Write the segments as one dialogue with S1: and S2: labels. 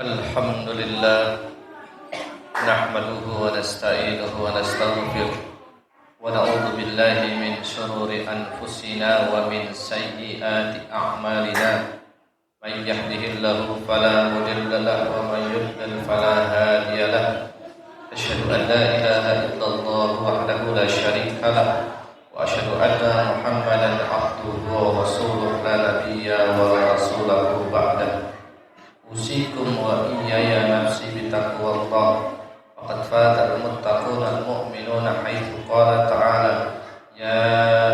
S1: الحمد لله نحمده ونستعينه ونستغفره ونعوذ بالله من شرور أنفسنا ومن سيئات أعمالنا من يهده الله فلا مضل له ومن يضلل فلا هادي له أشهد أن لا إله إلا الله وحده لا شريك له وأشهد أن محمدا عبده ورسوله لا نبي ولا رسوله بعده أوصيكم وإياي نفسي بتقوى الله فقد فاز المتقون المؤمنون حيث قال تعالى يا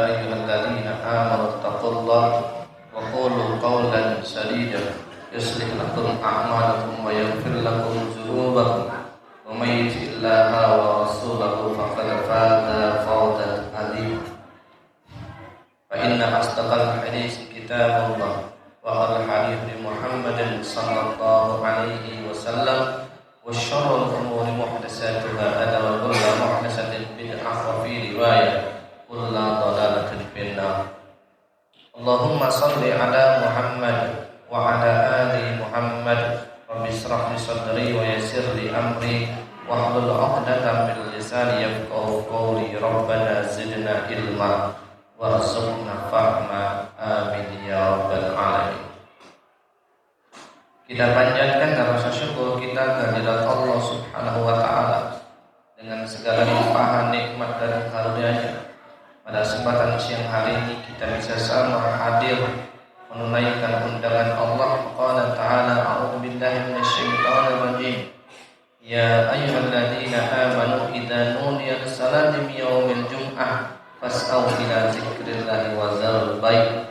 S1: أيها الذين آمنوا اتقوا الله وقولوا قولا سديدا يصلح لكم أعمالكم ويغفر لكم ذنوبكم ومن يطع الله ورسوله فقد فاز فوزا عظيما فإن أصدق الحديث كتاب الله وخير الحديث محمد صلى الله عليه وسلم وشر الأمور محدثاتها وكل محدثة بدعة وفي رواية كل ضلالة في النار اللهم صل على محمد وعلى آل محمد رب اشرح لي صدري ويسر لي أمري واحلل عقدة من لساني يفقهوا قولي ربنا زدنا علما warzuqna fahma amin ya rabbal alamin. Kita panjatkan dan rasa syukur kita kehadirat Allah Subhanahu wa taala dengan segala limpahan nikmat dan karunia-Nya. Pada kesempatan siang hari ini kita bisa sama hadir menunaikan undangan Allah. Qala ta'ala a'udzu billahi minasyaitonir rajim. Ya ayyuhalladzina amanu idza nudiya lis-salati min yaumil jum'ah fas'au ila zikrillahi wa zarul bai'.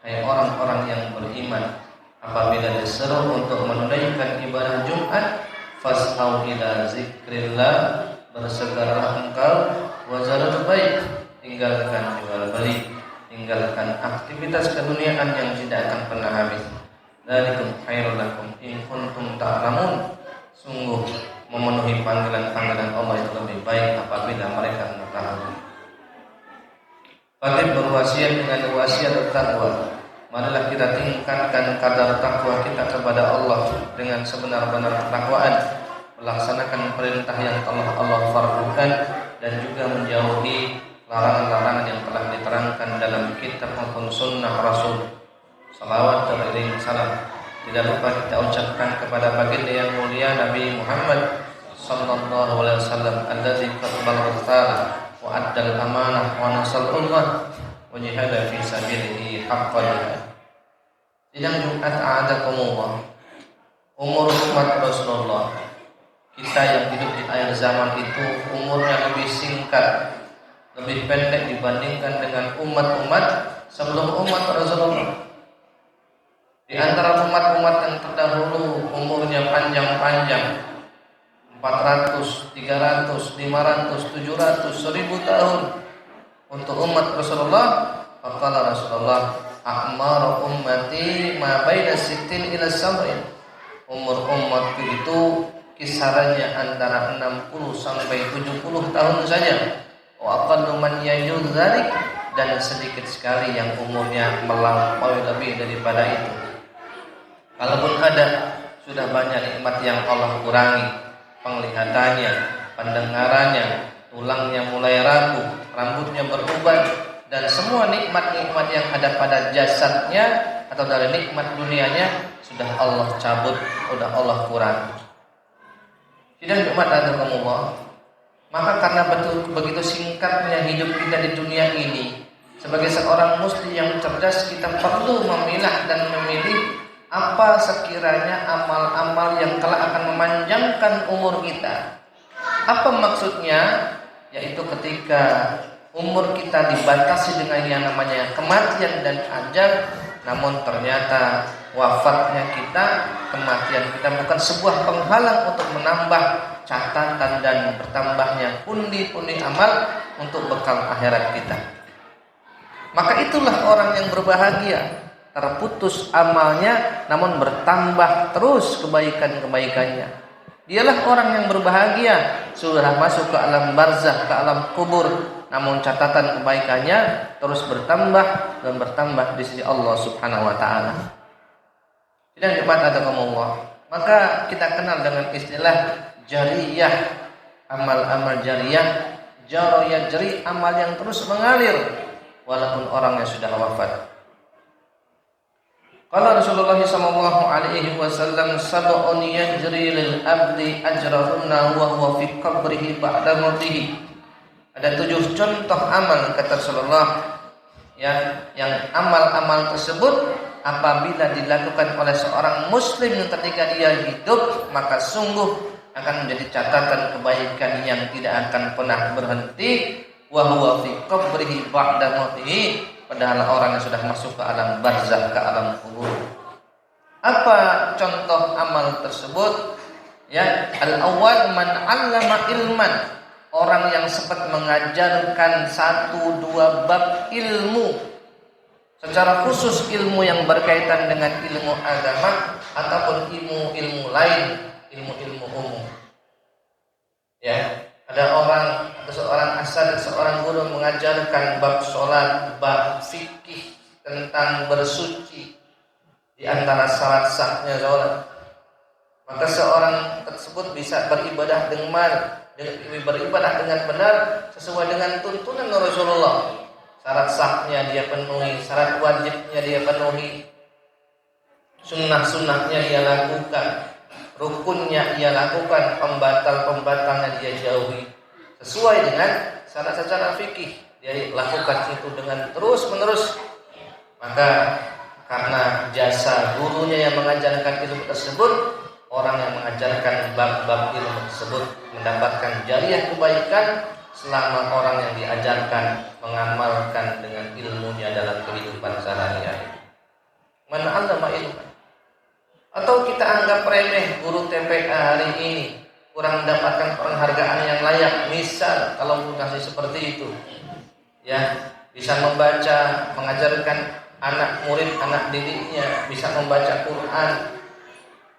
S1: Hai orang-orang yang beriman, apabila diseru untuk menunaikan ibadah Jumat, fas'au ila zikrillah, bersegeralah engkau, wa zarul bai', tinggalkan jual beli, tinggalkan aktivitas keduniaan yang tidak akan pernah habis. Dzalikum khairul lakum in kuntum ta'lamun. Sungguh memenuhi panggilan-panggilan Allah itu lebih baik apabila mereka mengetahui. Khatib berwasiat dengan wasiat takwa. Marilah kita tingkatkan kadar takwa kita kepada Allah dengan sebenar-benar ketakwaan, melaksanakan perintah yang telah Allah fardukan dan juga menjauhi larangan-larangan yang telah diterangkan dalam kitab maupun sunnah Rasul. Salawat dan salam tidak lupa kita ucapkan kepada baginda yang mulia Nabi Muhammad sallallahu alaihi wasallam allazi qabbala risalah wa addal amanah wa nasal ummah wa jihada fi sabilihi haqqa jihad. Sidang Jumat a'adakumullah. Umur umat Rasulullah, kita yang hidup di akhir zaman itu umurnya lebih singkat, lebih pendek dibandingkan dengan umat-umat sebelum umat Rasulullah. Di antara umat-umat yang terdahulu umurnya panjang-panjang, 400, 300, 500, 700, 1000 tahun. Untuk umat Rasulullah, faqala Rasulullah, a'maru ummati ma baina sittin ila sab'in. Umur umatku itu kisarannya antara 60 sampai 70 tahun saja. Wa aqallu man yajuz dzalik, dan sedikit sekali yang umurnya melampaui lebih daripada itu. Kalaupun ada, sudah banyak nikmat yang Allah kurangi. Penglihatannya, pendengarannya, tulangnya mulai rapuh, rambutnya beruban, dan semua nikmat-nikmat yang ada pada jasadnya atau dari nikmat dunianya sudah Allah cabut, sudah Allah kurangi. Tidak nikmat adakumullah. Maka karena begitu singkatnya hidup kita di dunia ini, sebagai seorang muslim yang cerdas, kita perlu memilah dan memilih apa sekiranya amal-amal yang kelak akan memanjangkan umur kita. Apa maksudnya? Yaitu ketika umur kita dibatasi dengan yang namanya kematian dan ajal, namun ternyata wafatnya kita, kematian kita bukan sebuah penghalang untuk menambah catatan dan bertambahnya pundi-pundi amal untuk bekal akhirat kita. Maka itulah orang yang berbahagia. Terputus amalnya namun bertambah terus kebaikan-kebaikannya. Dialah orang yang berbahagia, sudah masuk ke alam barzakh, ke alam kubur, namun catatan kebaikannya terus bertambah dan bertambah di sisi Allah Subhanahu wa taala. Tidak nikmat atau Allah. Maka kita kenal dengan istilah jariyah, amal-amal jariyah, jaro yajri, amal yang terus mengalir walaupun orangnya sudah wafat. Qala Rasulullah sallallahu alaihi wasallam, sab'un yajri lil abdi ajrahunna wa huwa fi qabrihi ba'da mautihi. Ada 7 contoh amal kata Rasulullah ya, yang amal-amal tersebut apabila dilakukan oleh seorang muslim ketika dia hidup, maka sungguh akan menjadi catatan kebaikan yang tidak akan pernah berhenti. Wa huwa fi qabrihi ba'da mautihi, padahal orang yang sudah masuk ke alam barzakh, ke alam kubur. Apa contoh amal tersebut? Ya, al-awwal man 'allama ilman, orang yang sempat mengajarkan 1-2 bab ilmu, secara khusus ilmu yang berkaitan dengan ilmu agama ataupun ilmu-ilmu lain, ilmu-ilmu umum. Ya, ada seorang asal, seorang guru mengajarkan bab sholat, bab fikih tentang bersuci di antara syarat sahnya sholat. Maka seorang tersebut bisa beribadah dengan benar sesuai dengan tuntunan Rasulullah. Syarat sahnya dia penuhi, syarat wajibnya dia penuhi, sunnah-sunnahnya dia lakukan, rukunnya dia lakukan, pembatal-pembatalnya dia jauhi, sesuai dengan syarat secara fikih dia lakukan itu dengan terus menerus. Maka karena jasa gurunya yang mengajarkan ilmu tersebut, orang yang mengajarkan bab-bab ilmu tersebut mendapatkan jariyah kebaikan selama orang yang diajarkan mengamalkan dengan ilmunya dalam kehidupan sehari-hari. Man 'allama ilman. Atau kita anggap remeh guru TPA hari ini kurang mendapatkan penghargaan yang layak. Misal kalau kasih seperti itu, ya, bisa membaca, mengajarkan anak murid, anak didiknya bisa membaca Quran,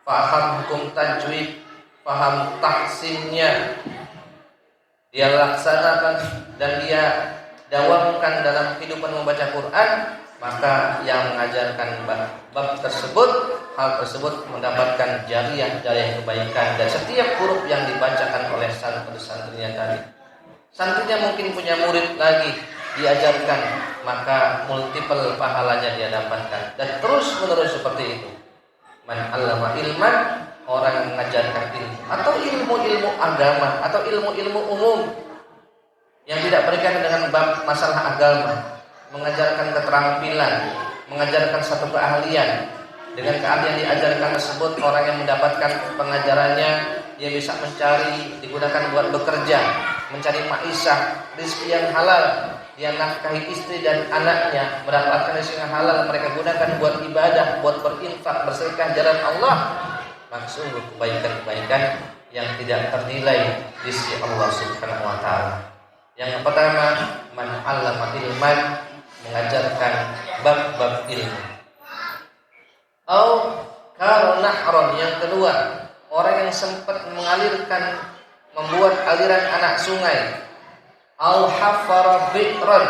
S1: paham hukum tajwid, paham tahsinnya, dia laksanakan dan dia dawamkan dalam kehidupan membaca Quran, maka yang mengajarkan bab tersebut, hal tersebut mendapatkan jariyah kebaikan. Dan setiap huruf yang dibacakan oleh santri-santrinya tadi, santrinya mungkin punya murid lagi, diajarkan, maka multiple pahalanya dia dapatkan. Dan terus menerus seperti itu. Man 'allama ilman, orang yang mengajarkan ilmu atau ilmu-ilmu agama atau ilmu-ilmu umum yang tidak berkaitan dengan bab masalah agama, mengajarkan keterampilan, mengajarkan satu keahlian. Dengan keahlian diajarkan tersebut, orang yang mendapatkan pengajarannya, dia bisa mencari, digunakan buat bekerja, mencari maisha, rezeki yang halal, dia nafkahi istri dan anaknya, mendapatkan rezeki yang halal, mereka gunakan buat ibadah, buat berinfak, bersedekah jalan Allah. Maka sungguh kebaikan-kebaikan yang tidak ternilai di sisi Allah Subhanahu wa taala. Yang pertama, man 'allama ilman, mengajarkan bab-bab ilmu. Au karnahron, yang kedua, orang yang sempat mengalirkan, membuat aliran anak sungai. Au hafara bi'ran,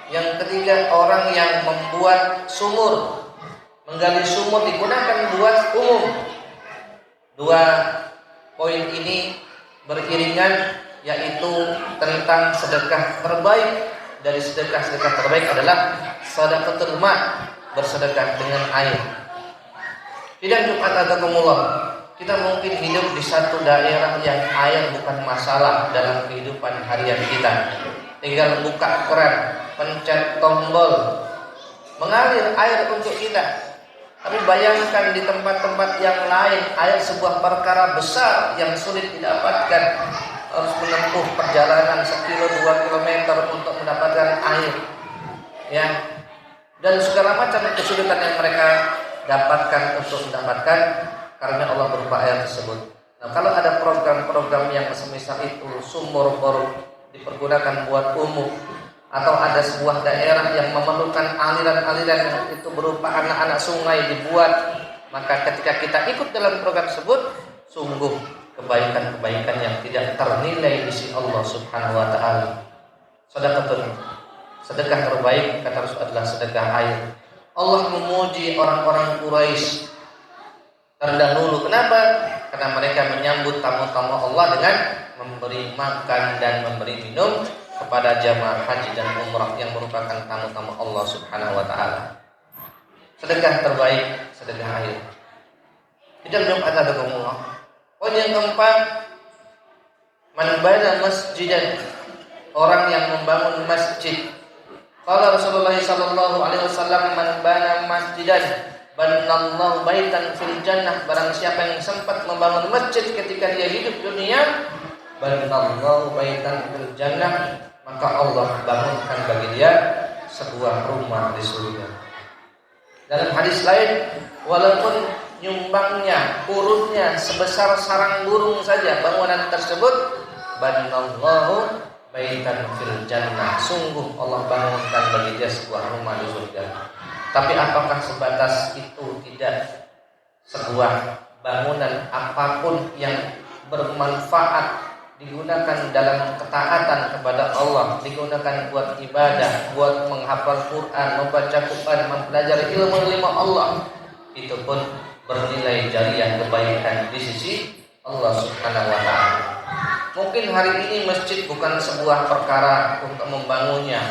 S1: yang ketiga, orang yang membuat sumur, menggali sumur digunakan buat umum. 2 poin ini beriringan, yaitu tentang sedekah terbaik. Dari sedekah-sedekah terbaik adalah sedekatul ma', bersedekah dengan air. Tidak Jumat atakumullah, kita mungkin hidup di satu daerah yang air bukan masalah dalam kehidupan harian kita. Tinggal buka keran, pencet tombol, mengalir air untuk kita. Tapi bayangkan di tempat-tempat yang lain, air sebuah perkara besar yang sulit didapatkan, harus menempuh perjalanan 1-2 kilometer untuk mendapatkan air, ya, dan segala macam kesulitan yang mereka dapatkan untuk mendapatkan karena Allah berupa air tersebut. Nah, kalau ada program-program yang semisal itu, sumur baru dipergunakan buat umum, atau ada sebuah daerah yang memerlukan aliran-aliran yang itu berupa anak-anak sungai dibuat, maka ketika kita ikut dalam program tersebut, sungguh kebaikan-kebaikan yang tidak ternilai di sisi Allah Subhanahu wa taala. Sedekah terbaik kata Rasul adalah sedekah air. Allah memuji orang-orang Quraisy terdahulu. Kenapa? Karena mereka menyambut tamu-tamu Allah dengan memberi makan dan memberi minum kepada jamaah haji dan umrah yang merupakan tamu-tamu Allah Subhanahu wa taala. Sedekah terbaik sedekah air. Tidak Jumat adakumullah. Poin yang keempat, man bana masjidan, orang yang membangun masjid. Qala Rasulullah sallallahu alaihi wasallam, man bana masjidan banallahu baitan fil jannah. Barang siapa yang sempat membangun masjid ketika dia hidup dunia, banallahu baitan fil jannah, maka Allah bangunkan bagi dia sebuah rumah di surga. Dalam hadis lain, walaupun nyumbangnya, urutnya sebesar sarang burung saja bangunan tersebut, banallahu baitan fil jannah, sungguh Allah bangunkan bagi dia sebuah rumah di surga. Tapi apakah sebatas itu? Tidak. Sebuah bangunan apapun yang bermanfaat digunakan dalam ketaatan kepada Allah, digunakan buat ibadah, buat menghafal Quran, membaca Quran, mempelajari ilmu Allah, itu pun bernilai jariah kebaikan di sisi Allah Subhanahu wa taala. Mungkin hari ini masjid bukan sebuah perkara untuk membangunnya.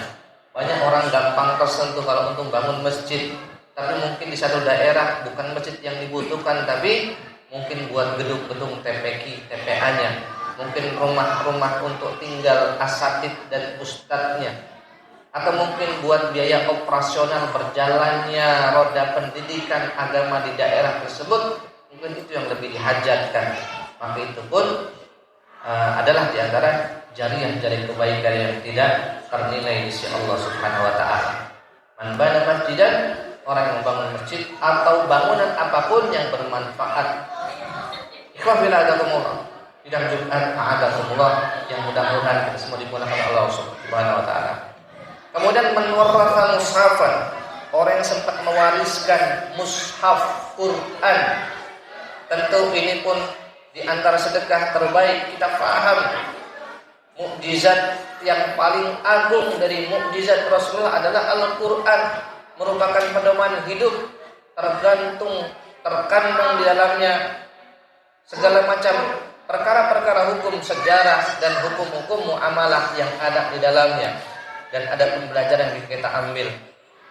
S1: Banyak orang gampang tersentuh kalau untuk bangun masjid. Tapi mungkin di satu daerah bukan masjid yang dibutuhkan, tapi mungkin buat gedung-gedung TPQ, TPA-nya. Mungkin rumah-rumah untuk tinggal asatid dan ustadznya. Atau mungkin buat biaya operasional berjalannya roda pendidikan agama di daerah tersebut. Mungkin itu yang lebih dihajatkan. Maka itu pun adalah di antara jariah-jariah kebaikan yang tidak ternilai di sisi Allah Subhanahu wa taala. Man bana masjidan, orang yang membangun masjid atau bangunan apapun yang bermanfaat. Ikhwafil adakumullah. Sidang Jumat a'adakumullah yang mudah-mudahan kita semua dimudahkan oleh Allah Subhanahu wa taala. Kemudian man warratha mushafan, orang yang sempat mewariskan mushaf Quran. Tentu ini pun di antara sedekah terbaik. Kita paham mukjizat yang paling agung dari mukjizat Rasulullah adalah Al-Quran, merupakan pedoman hidup, terkandung di dalamnya segala macam perkara-perkara hukum sejarah dan hukum-hukum muamalah yang ada di dalamnya, dan ada pembelajaran yang kita ambil.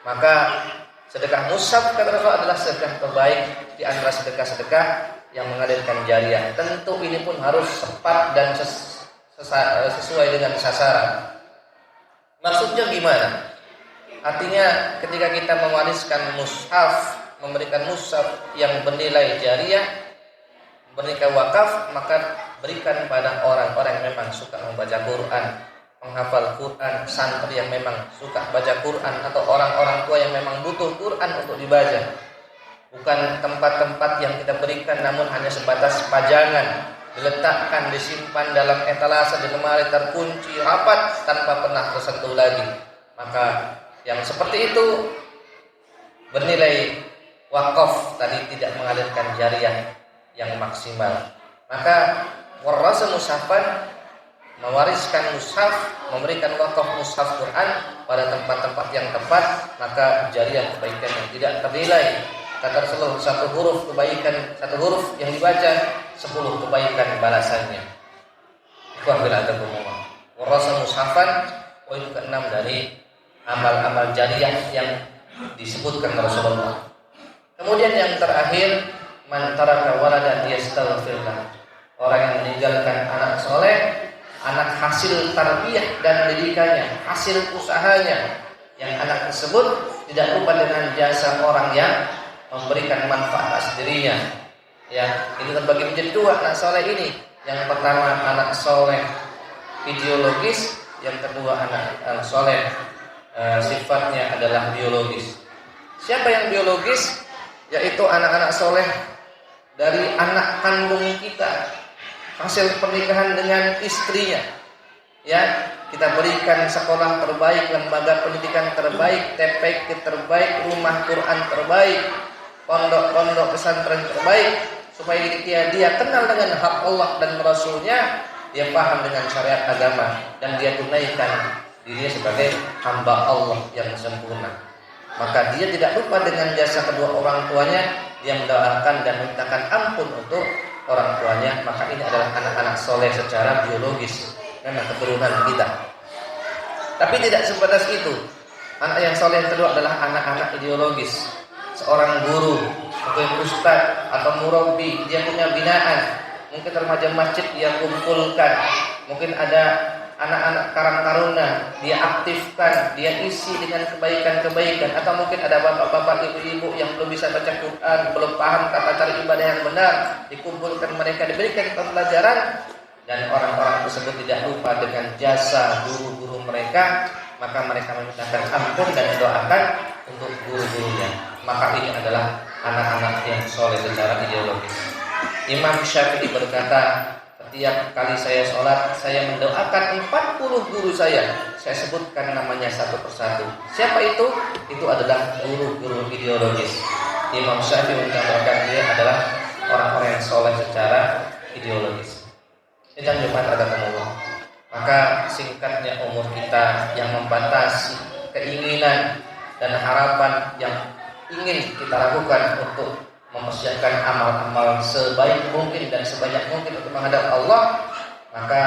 S1: Maka sedekah mushaf kata Rasul adalah sedekah terbaik di antara sedekah-sedekah yang mengalirkan jariah. Tentu ini pun harus tepat dan sesuai dengan sasaran. Maksudnya gimana? Artinya ketika kita mewariskan mushaf, memberikan mushaf yang bernilai jariah, berikan wakaf, maka berikan pada orang-orang yang memang suka membaca Quran, menghafal Quran, santri yang memang suka baca Quran, atau orang-orang tua yang memang butuh Quran untuk dibaca. Bukan tempat-tempat yang kita berikan namun hanya sebatas pajangan, diletakkan, disimpan dalam etalase di lemari terkunci rapat tanpa pernah tersentuh lagi. Maka yang seperti itu bernilai wakaf tadi, tidak mengalirkan jariah yang maksimal. Maka warasa mushafan, mewariskan mushaf, memberikan wakaf mushaf Quran pada tempat-tempat yang tepat, maka jariah kebaikan yang tidak ternilai. Kata Rasulullah, satu huruf kebaikan, satu huruf yang dibaca, 10 kebaikan balasannya. Ikhwah bila ada kumullah. Warasa mushafan, poin ke-6 dari amal-amal jariah yang disebutkan Rasulullah. Kemudian yang terakhir, man taraka waladan yastaghfirullah, orang yang meninggalkan anak soleh, anak hasil tarbiyah dan didikannya, hasil usahanya, yang anak tersebut tidak lupa dengan jasa orang yang memberikan manfaat atas dirinya. Ya, ini terbagi menjadi 2 anak soleh ini. Yang pertama anak soleh ideologis, yang kedua anak soleh sifatnya adalah biologis. Siapa yang biologis? Yaitu anak-anak soleh dari anak kandung kita, hasil pernikahan dengan istrinya. Ya, kita berikan sekolah terbaik, lembaga pendidikan terbaik, TPQ terbaik, rumah Quran terbaik, pondok-pondok pesantren terbaik, supaya dia kenal dengan hak Allah dan Rasulnya, dia paham dengan syariat agama, dan dia tunaikan dirinya sebagai hamba Allah yang sempurna. Maka dia tidak lupa dengan jasa kedua orang tuanya, dia mendoakan dan memintakan ampun untuk orang tuanya, maka ini adalah anak-anak soleh secara biologis, memang keturunan kita. Tapi tidak sebatas itu. Anak yang soleh yang kedua adalah anak-anak ideologis. Seorang guru, mungkin ustadz atau murabi, dia punya binaan. Mungkin remaja masjid dia kumpulkan. Mungkin ada anak-anak karang taruna, dia aktifkan, dia isi dengan kebaikan-kebaikan. Atau mungkin ada bapak-bapak, ibu-ibu yang belum bisa baca Quran, belum paham tata cara ibadah yang benar, dikumpulkan mereka, diberikan pembelajaran. Dan orang-orang tersebut tidak lupa dengan jasa guru-guru mereka, maka mereka memintakan ampun dan doakan untuk guru-gurunya. Maka ini adalah anak-anak yang soleh secara ideologis. Imam Syafi'i berkata, setiap kali saya sholat, saya mendoakan 40 guru saya sebutkan namanya satu persatu. Siapa itu? Itu adalah guru-guru ideologis. Imam Syafi'i mengatakan dia adalah orang-orang yang soleh secara ideologis. Ini Jumat ada Allah. Maka singkatnya umur kita yang membatasi keinginan dan harapan yang ingin kita lakukan untuk mempersiapkan amal-amal sebaik mungkin dan sebanyak mungkin untuk menghadap Allah, maka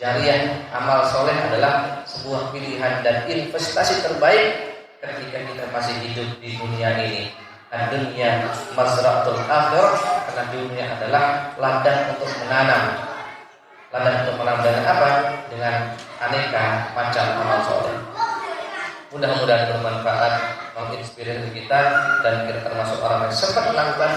S1: jariah amal soleh adalah sebuah pilihan dan investasi terbaik ketika kita masih hidup di dunia ini. Dan dunia mazra'atul akhirah, karena dunia adalah ladang untuk menanam. Ladang untuk menanam dengan apa? Dengan aneka macam amal soleh. Mudah-mudahan bermanfaat, menginspirasi kita, dan kita termasuk orang yang sempat melakukan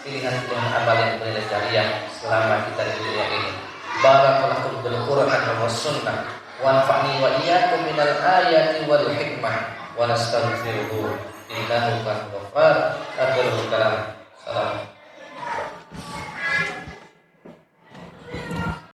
S1: pilihan-pilihan amal yang bernilai jariah selama kita di dunia ini. Barakallahu bil Qur'an was sunnah wa anfa'ni wa iyyakum minal ayati wal hikmah wa nastaghfiruhu innahu kana ghaffar. Akhirul kalam.